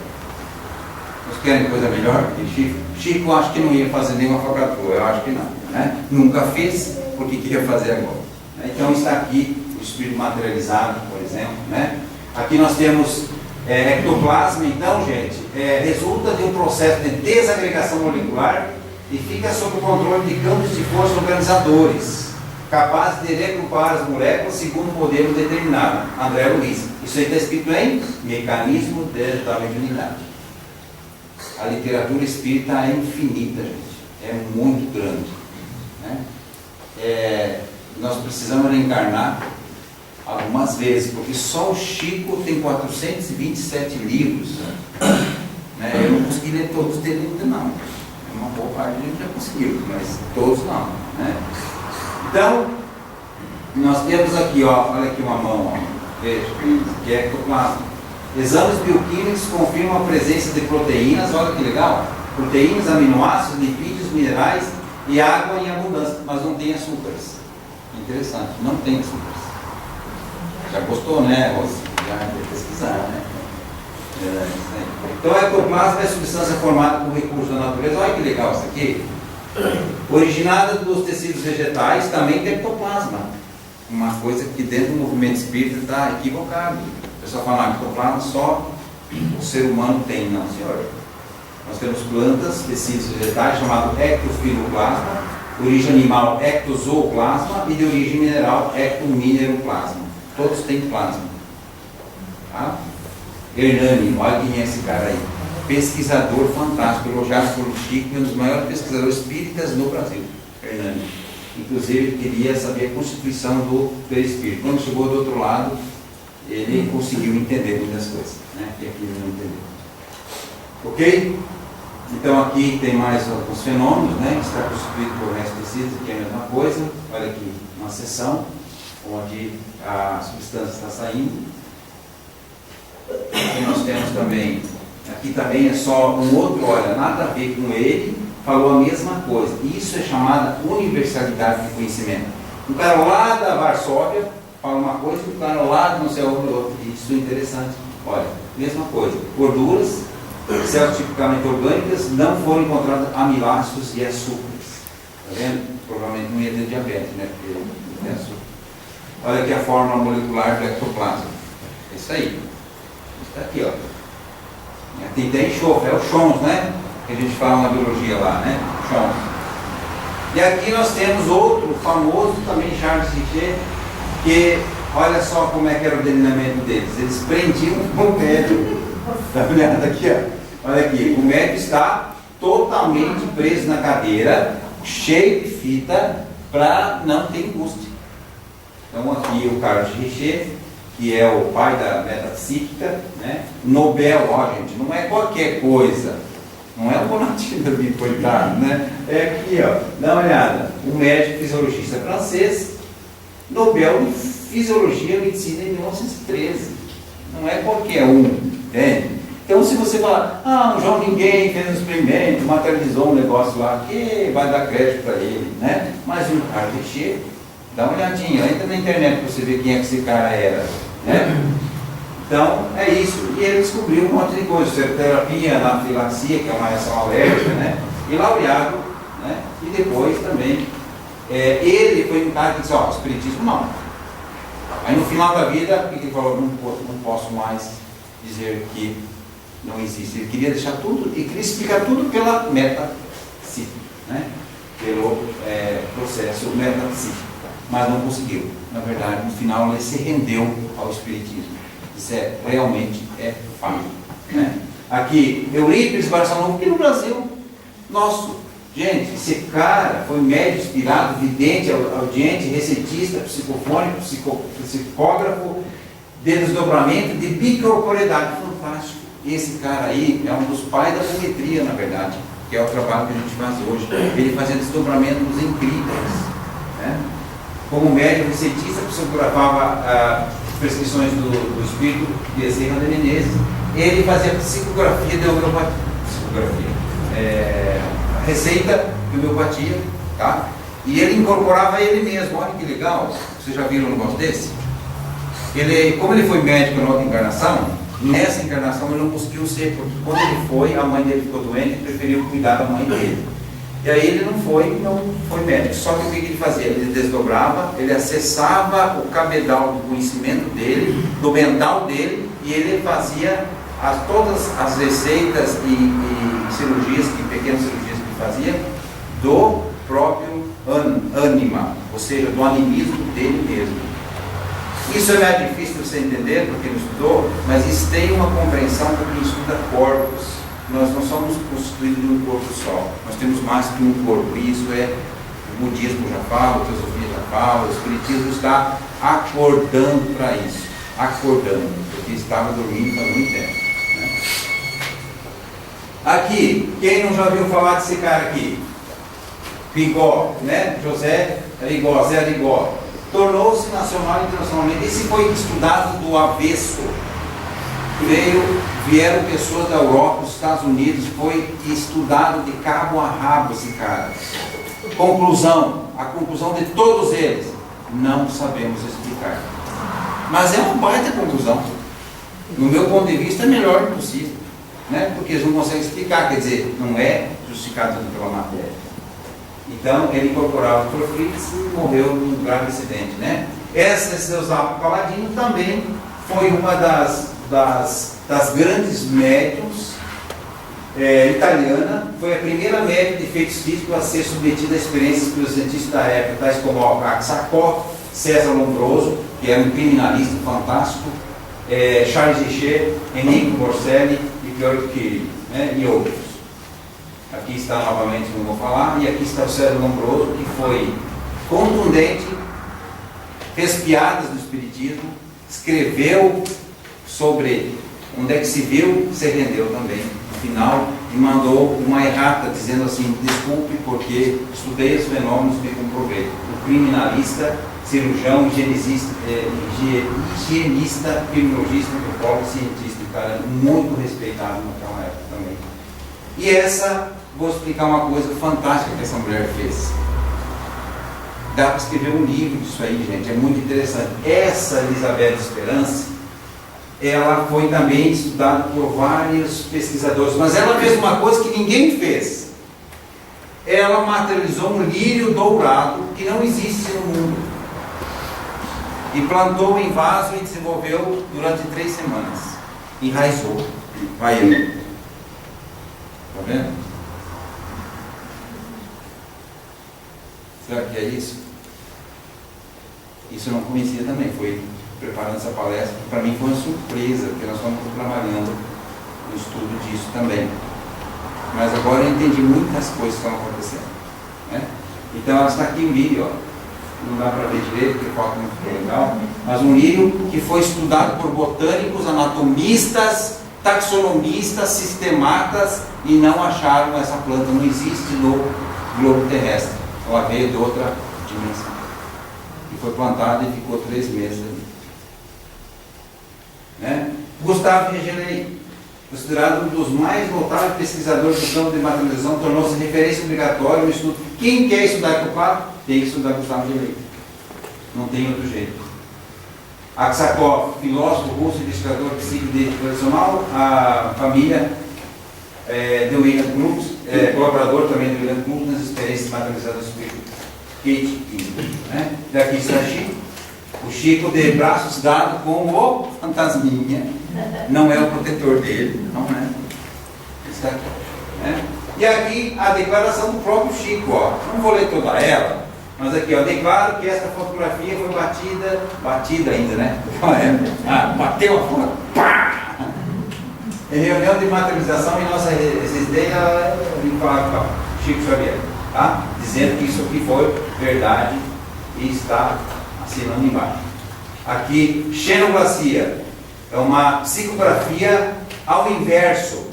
Vocês querem coisa melhor que Chico? Chico, eu acho que não ia fazer nenhuma falcatrua, eu acho que não, né? Nunca fez, porque queria fazer agora. Então está aqui o espírito materializado, por exemplo, né? Aqui nós temos ectoplasma, então, gente, resulta de um processo de desagregação molecular e fica sob o controle de campos de força organizadores, capazes de regrupar as moléculas segundo um modelo determinado. André Luiz. Isso aí está escrito em Mecanismo de Detalhe de Unidade. A literatura espírita é infinita, gente. É muito grande, né? Nós precisamos reencarnar algumas vezes, porque só o Chico tem 427 livros, né? Eu não consegui ler todos dele ainda não. Uma boa parte a gente já conseguiu, mas todos não, né? Então, nós temos aqui, ó, olha aqui uma mão, ó, veja, que é ectoplasma. Exames bioquímicos confirmam a presença de proteínas, olha que legal, proteínas, aminoácidos, lipídios, minerais e água em abundância, mas não tem açúcares. Interessante, não tem açúcares. Já gostou, né, Rose? Já deve pesquisar, né? Então, a ectoplasma é a substância formada por recursos da natureza. Olha que legal isso aqui. Originada dos tecidos vegetais, também tem ectoplasma. Uma coisa que dentro do movimento espírita está equivocado. O pessoal fala que ectoplasma só o ser humano tem. Não, senhor. Nós temos plantas, tecidos vegetais, chamado ectofiloplasma, origem animal ectozooplasma e de origem mineral ectomineroplasma. Todos têm plasma. Tá? Hernani, olha quem é esse cara aí. Pesquisador fantástico, elogiado por Chico, um dos maiores pesquisadores espíritas no Brasil. Hernani. Inclusive, ele queria saber a constituição do perispírito. Quando chegou do outro lado, ele conseguiu entender muitas coisas, né? Que aqui ele não entendeu. Ok? Então, aqui tem mais alguns fenômenos, né? Que está constituído por restos de tecidos, que é a mesma coisa. Olha aqui, uma seção onde a substância está saindo. Aqui nós temos também, aqui também é só um outro, olha, nada a ver com ele, falou a mesma coisa. Isso é chamada universalidade de conhecimento. Um cara lá da Varsóvia fala uma coisa, um cara lá do não sei onde outro. Isso é interessante. Olha, mesma coisa. Gorduras, células tipicamente orgânicas, não foram encontrados amilácidos e açúcares. Está vendo? Provavelmente não ia ter diabetes, né? Porque não tem açúcar. Olha aqui a fórmula molecular do ectoplasma. É isso aí. Está aqui, ó. Tem até enxofre, é o Chons, né? Que a gente fala na biologia lá, né? Chons. E aqui nós temos outro famoso também, Charles Richer, que olha só como é que era o delineamento deles. Eles prendiam o médico. Está olhando aqui, ó. Olha aqui, o médico está totalmente preso na cadeira, cheio de fita, para não ter angústia. Então aqui o Carlos Richer, que é o pai da metapsíquica, né? Nobel, ó gente, não é qualquer coisa, não é o Bonatinho da vida, coitado, né? É aqui, ó, dá uma olhada, um médico fisiologista francês, Nobel de Fisiologia e Medicina em 1913, não é qualquer um, entende? Então se você falar, o João Ninguém fez um experimento, materializou um negócio lá, que vai dar crédito para ele, né? Mas o Carlos Richer, dá uma olhadinha, entra na internet para você ver quem é que esse cara era, né? Então, é isso. E ele descobriu um monte de coisa, terapia, anafilaxia, que é uma reação alérgica, né? E laureado, né? E depois também, ele foi um cara que disse, ó, espiritismo não. Aí no final da vida, ele falou, não posso mais dizer que não existe. Ele queria deixar tudo, e queria explicar tudo pela metapsíquica, né? Pelo processo metapsíquico. Mas não conseguiu. Na verdade, no final ele se rendeu ao espiritismo. Isso realmente é fato, né? Aqui, Eurípides Barçanufo, aqui no Brasil, nosso. Gente, esse cara foi médico inspirado, vidente, audiente, recetista, psicofônico, psicógrafo, de desdobramento, de bicorporeidade. Fantástico. Esse cara aí é um dos pais da geometria, na verdade, que é o trabalho que a gente faz hoje. Ele fazia desdobramentos incríveis, né? Como médico recetista, psicografava prescrições do espírito Bezerra de Menezes. ele fazia psicografia de homeopatia, receita de homeopatia, tá? E ele incorporava ele mesmo. Olha que legal, vocês já viram um negócio desse? Como ele foi médico na outra encarnação, nessa encarnação ele não conseguiu ser, porque quando ele foi, a mãe dele ficou doente e preferiu cuidar da mãe dele. E aí ele não foi médico, só que o que ele fazia? Ele desdobrava, ele acessava o cabedal do conhecimento dele, do mental dele, e ele fazia todas as receitas e cirurgias, pequenas cirurgias que ele fazia, do próprio ânima, ou seja, do animismo dele mesmo. Isso é mais difícil de você entender, porque ele estudou, mas isso tem uma compreensão para quem estuda corpos. Nós não somos constituídos de um corpo só, nós temos mais que um corpo. Isso o budismo já fala, a filosofia já fala, o espiritismo está acordando para isso, porque estava dormindo faz muito tempo, né? Aqui, quem não já ouviu falar desse cara aqui? Rigó, né? José Rigó, Zé Rigó. Tornou-se nacional e internacionalmente. Esse foi estudado do avesso. Vieram pessoas da Europa, dos Estados Unidos, foi estudado de cabo a rabo esse cara. A conclusão de todos eles, não sabemos explicar. Mas é uma baita conclusão. No meu ponto de vista, é melhor que possível, né? Porque eles não conseguem explicar, quer dizer, não é justificado pela matéria. Então, ele incorporava o Fritz e morreu num grave acidente, né? Essa Eusápio Paladino também foi uma das grandes médiums italiana, foi a primeira médium de efeitos físicos a ser submetida a experiências pelos cientistas da época, tais como Aksakov, César Lombroso, que era um criminalista fantástico, Charles Richer, Enrico Morselli e Piero Curie, né? E outros. Aqui está novamente, não vou falar, e aqui está o César Lombroso, que foi contundente, fez piadas do espiritismo, escreveu sobre onde é que se viu, se rendeu também, no final, e mandou uma errata dizendo assim: desculpe, porque estudei os fenômenos e me comprovei. O criminalista, cirurgião, higienista, criminologista, antropólogo, cientista, cara muito respeitado naquela época também. E vou explicar uma coisa fantástica que essa mulher fez. Dá para escrever um livro disso aí, gente, é muito interessante. Essa Elizabeth Esperança, ela foi também estudada por vários pesquisadores, mas ela fez uma coisa que ninguém fez. Ela materializou um lírio dourado que não existe no mundo, e plantou em vaso e desenvolveu durante 3 semanas. Enraizou. Vai. Está vendo? Será que é isso? Isso eu não conhecia também, foi preparando essa palestra, que para mim foi uma surpresa, porque nós estamos trabalhando no estudo disso também. Mas agora eu entendi muitas coisas que estão acontecendo, né? Então ela está aqui, o lírio, ó. Não dá para ver direito, porque falta muito legal, mas um lírio que foi estudado por botânicos, anatomistas, taxonomistas, sistematas, e não acharam essa planta, não existe no globo terrestre. Ela veio de outra dimensão. E foi plantada e ficou 3 meses ali. Né? Gustavo Regelei, considerado um dos mais notáveis pesquisadores do campo de materialização, tornou-se referência obrigatória no estudo. Quem quer estudar Ecopado, tem que estudar Gustavo Regelei. Não tem outro jeito. Aksakov, filósofo russo, investigador psíquico tradicional, a família de William Knuth, colaborador também de William Knuth nas experiências materializadas do espírito. Kate, né? Daqui está Chico. O Chico de braços dados com o fantasminha. Não é o protetor dele, não é? Está aqui, né? E aqui a declaração do próprio Chico, ó. Não vou ler toda ela, mas aqui, ó, declaro que esta fotografia foi batida ainda, né? Bateu a foto, pá! Em reunião de materialização em nossa residência, eu vim falar com o Chico Xavier, tá? Dizendo que isso aqui foi verdade e está assinando embaixo. Aqui, xenoglacia, é uma psicografia ao inverso.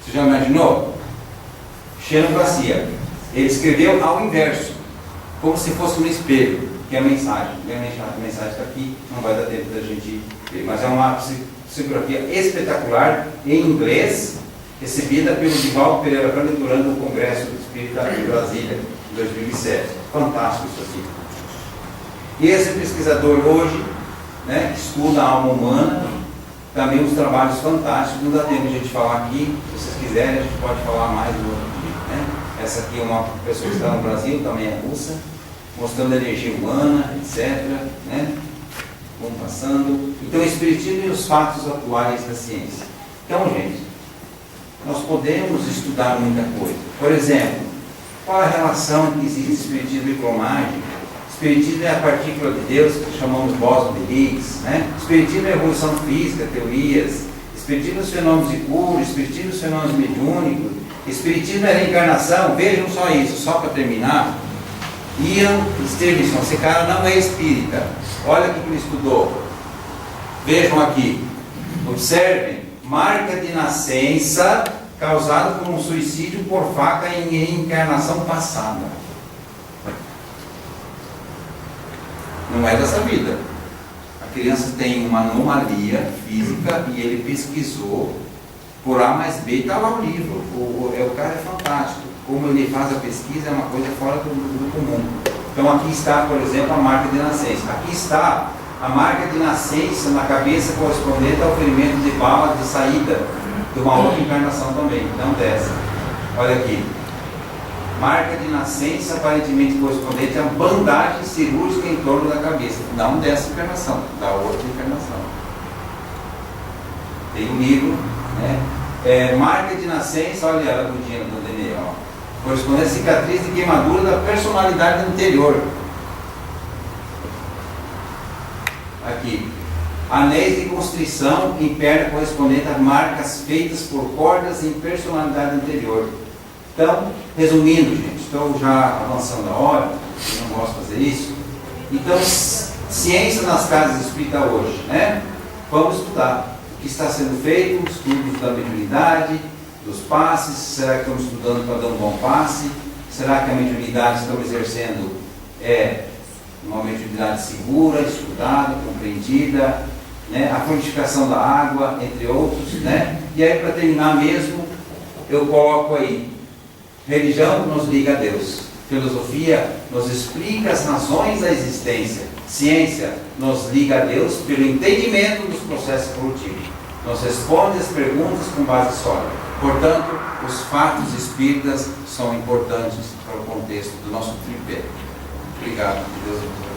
Você já imaginou? Xenoglacia. Ele escreveu ao inverso, como se fosse um espelho, que é a mensagem. E a mensagem está aqui, não vai dar tempo da gente ver, mas é uma psicografia espetacular em inglês, recebida pelo Divaldo Pereira Franco durante o Congresso Espírita de Brasília, em 2007. Fantástico isso aqui. E esse pesquisador hoje, né, que estuda a alma humana, também uns trabalhos fantásticos. Não dá tempo de a gente falar aqui, se vocês quiserem, a gente pode falar mais no outro dia. Né? Essa aqui é uma pessoa que está no Brasil, também é russa, mostrando a energia humana, etc. Né? Vamos passando. Então, o Espiritismo e os fatos atuais da ciência. Então, gente, nós podemos estudar muita coisa. Por exemplo, qual a relação que existe entre Espiritismo e cromagem? Espiritismo é a partícula de Deus, que chamamos bóson de Higgs. Né? Espiritismo é a evolução física, teorias. Espiritismo é os fenômenos de cura, Espiritismo é os fenômenos mediúnicos. Espiritismo é a reencarnação. Vejam só isso, só para terminar. Ian Stevenson, esse cara não é espírita. Olha o que ele estudou. Vejam aqui. Observem. Marca de nascença causada por um suicídio por faca em reencarnação passada. Não é dessa vida. A criança tem uma anomalia física e ele pesquisou por A mais B, está lá o livro. O cara é fantástico. Como ele faz a pesquisa é uma coisa fora do comum. Então aqui está, por exemplo, a marca de nascença. Aqui está a marca de nascença na cabeça correspondente ao ferimento de bala de saída de uma outra encarnação também, não dessa. Olha aqui. Marca de nascença aparentemente correspondente à bandagem cirúrgica em torno da cabeça. Não dessa encarnação, da outra encarnação. Tem um livro, né? Marca de nascença, olha ela bonitinha do DNA, ó. Corresponde à cicatriz de queimadura da personalidade anterior. Aqui. Anéis de constrição em perna correspondente a marcas feitas por cordas em personalidade anterior. Então, resumindo, gente, estou já avançando a hora, eu não gosto de fazer isso. Então, ciência nas casas espíritas hoje, né? Vamos estudar o que está sendo feito, estudos da mediunidade, dos passes. Será que estamos estudando para dar um bom passe? Será que a mediunidade que estamos exercendo é uma mediunidade segura, estudada, compreendida, né? A purificação da água, entre outros, né? E aí, para terminar mesmo, eu coloco aí: religião nos liga a Deus, filosofia nos explica as razões da existência, ciência nos liga a Deus pelo entendimento dos processos evolutivos, nos responde as perguntas com base sólida. Portanto, os fatos espíritas são importantes para o contexto do nosso tripé. Obrigado. Deus abençoe.